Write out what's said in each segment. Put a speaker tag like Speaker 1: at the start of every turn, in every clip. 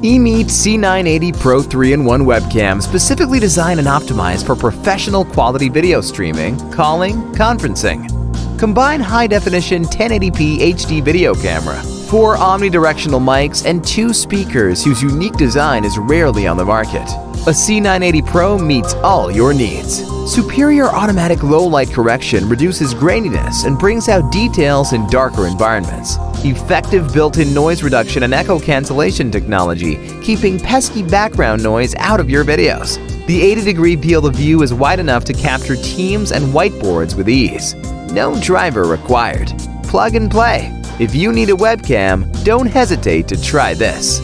Speaker 1: EMEET C980 Pro 3-in-1 webcam specifically designed and optimized for professional quality video streaming, calling, conferencing. Combine high-definition 1080p HD video camera, 4 omnidirectional mics, and 2 speakers whose unique design is rarely on the market. A C980 Pro meets all your needs. Superior automatic low-light correction reduces graininess and brings out details in darker environments. Effective built-in noise reduction and echo cancellation technology, keeping pesky background noise out of your videos. The 80-degree field of view is wide enough to capture Teams and whiteboards with ease. No driver required. Plug and play. If you need a webcam, don't hesitate to try this.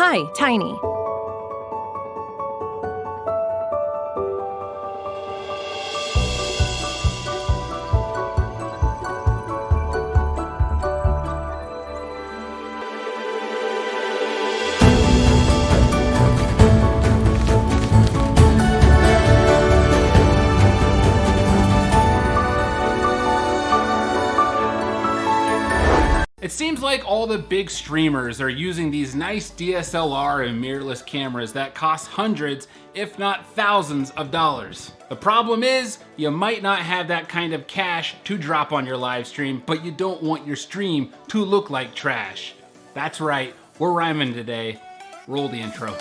Speaker 2: Hi, Tiny.
Speaker 3: It seems like all the big streamers are using these nice DSLR and mirrorless cameras that cost hundreds, if not thousands of dollars. The problem is, you might not have that kind of cash to drop on your live stream, but you don't want your stream to look like trash. That's right, we're rhyming today. Roll the intro.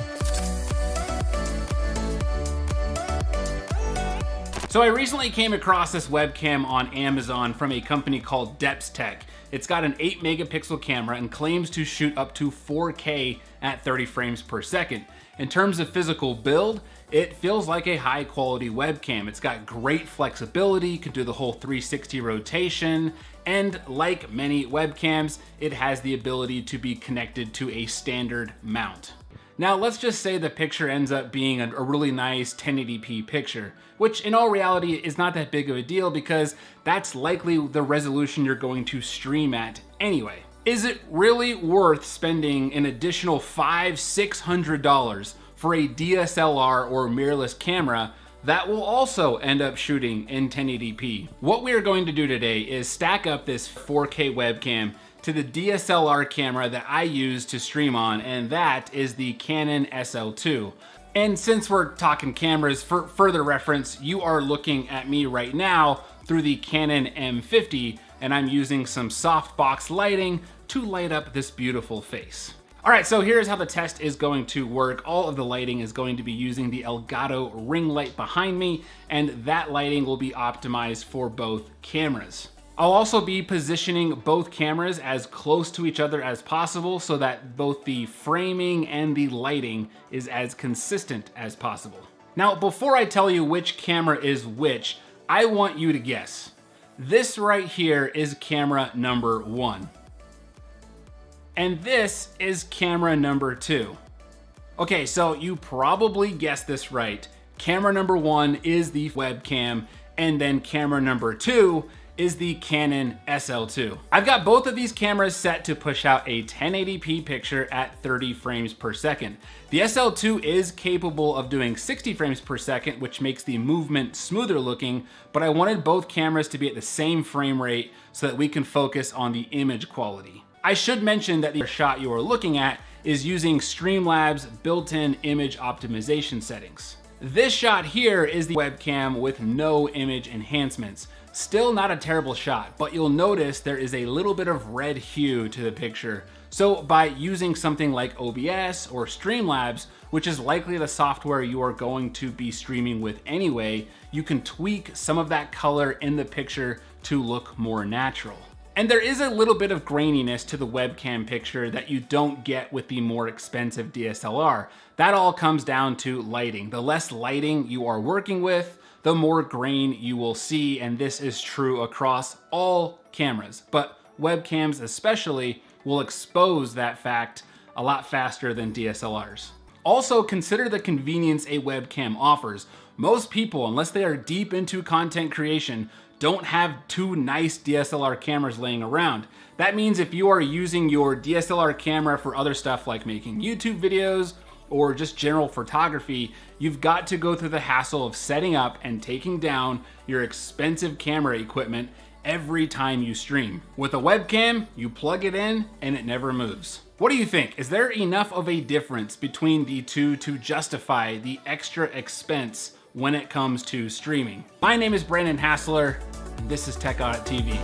Speaker 3: So I recently came across this webcam on Amazon from a company called Depth Tech. It's got an 8 megapixel camera and claims to shoot up to 4K at 30 frames per second. In terms of physical build, it feels like a high quality webcam. It's got great flexibility, can do the whole 360 rotation, and like many webcams, it has the ability to be connected to a standard mount. Now let's just say the picture ends up being a really nice 1080p picture, which in all reality is not that big of a deal because that's likely the resolution you're going to stream at anyway. Is it really worth spending an additional $500–600 for a DSLR or mirrorless camera that will also end up shooting in 1080p? What we are going to do today is stack up this 4K webcam to the DSLR camera that I use to stream on, and that is the Canon SL2. And since we're talking cameras, for further reference, you are looking at me right now through the Canon M50, and I'm using some softbox lighting to light up this beautiful face. All right, so here's how the test is going to work. All of the lighting is going to be using the Elgato ring light behind me, and that lighting will be optimized for both cameras. I'll also be positioning both cameras as close to each other as possible so that both the framing and the lighting is as consistent as possible. Now, before I tell you which camera is which, I want you to guess. This right here is camera number 1. And this is camera number 2. Okay, so you probably guessed this right. Camera number 1 is the webcam, and then camera number 2 is the Canon SL2. I've got both of these cameras set to push out a 1080p picture at 30 frames per second. The SL2 is capable of doing 60 frames per second, which makes the movement smoother looking, but I wanted both cameras to be at the same frame rate so that we can focus on the image quality. I should mention that the shot you are looking at is using Streamlabs built-in image optimization settings. This shot here is the webcam with no image enhancements. Still not a terrible shot, but you'll notice there is a little bit of red hue to the picture. So by using something like OBS or Streamlabs, which is likely the software you are going to be streaming with anyway, you can tweak some of that color in the picture to look more natural. And there is a little bit of graininess to the webcam picture that you don't get with the more expensive DSLR. That all comes down to lighting. The less lighting you are working with, the more grain you will see, and this is true across all cameras. But webcams especially will expose that fact a lot faster than DSLRs. Also, consider the convenience a webcam offers. Most people, unless they are deep into content creation, don't have two nice DSLR cameras laying around. That means if you are using your DSLR camera for other stuff like making YouTube videos or just general photography, you've got to go through the hassle of setting up and taking down your expensive camera equipment every time you stream. With a webcam, you plug it in and it never moves. What do you think? Is there enough of a difference between the two to justify the extra expense when it comes to streaming? My name is Brandon Hassler, and this is Tech Audit TV.